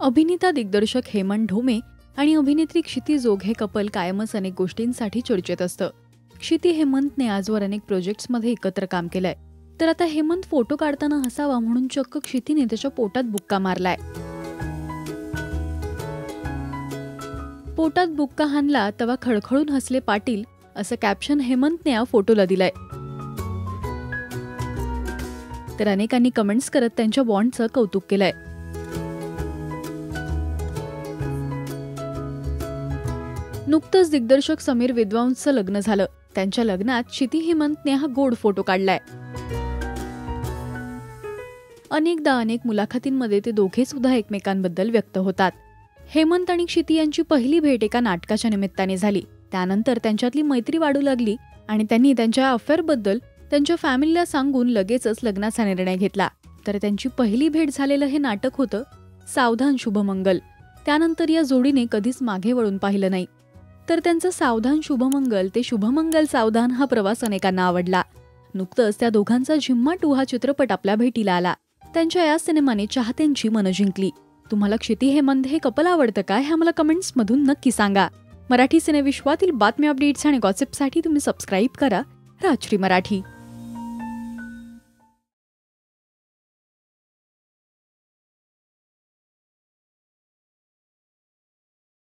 अभिनेता दिग्दर्शक हेमंत ढोमे आणि अभिनेत्री क्षिती जोग हे कपल कायमच अनेक गोष्टींसाठी चर्चेत असतं. क्षिती हेमंतने आजवर अनेक प्रोजेक्ट्समध्ये एकत्र काम केलंय. तर आता हेमंत फोटो काढताना हसावा म्हणून चक्क क्षितीने त्याच्या पोटात बुक्का मारलाय. पोटात बुक्का हाणला तेव्हा खळखळून हसले पाटील, असं कॅप्शन हेमंतने या फोटोला दिलंय. तर अनेकांनी कमेंट्स करत त्यांच्या बॉन्डचं कौतुक केलंय. नुकतंच दिग्दर्शक समीर विद्वांसचं लग्न झालं. त्यांच्या लग्नात क्षिती हेमंतने हा गोड फोटो काढलाय. अनेकदा अनेक मुलाखतींमध्ये ते दोघे सुद्धा एकमेकांबद्दल व्यक्त होतात. हेमंत आणि क्षिती यांची पहिली भेट एका नाटकाच्या निमित्ताने झाली. त्यानंतर त्यांच्यातली मैत्री वाढू लागली आणि त्यांनी त्यांच्या अफेअरबद्दल त्यांच्या फॅमिलीला सांगून लगेचच लग्नाचा निर्णय घेतला. तर त्यांची पहिली भेट झालेलं हे नाटक होतं सावधान शुभमंगल. त्यानंतर या जोडीने कधीच मागे वळून पाहिलं नाही. तर त्यांचं सावधान शुभमंगल ते शुभमंगल सावधान हा प्रवास अनेकांना आवडला. नुकतंच त्या दोघांचा झिम्मा 2 हा चित्रपट आपल्या भेटीला आला. त्यांच्या या सिनेमाने चाहत्यांची मनं जिंकली. तुम्हाला क्षिती हेमंत हे कपल आवडतं काय हे आम्हाला कमेंट्समधून नक्की सांगा. मराठी सिनेविश्वातील बातम्या, अपडेट्स आणि गॉसिपसाठी तुम्ही सबस्क्राईब करा राजश्री मराठी.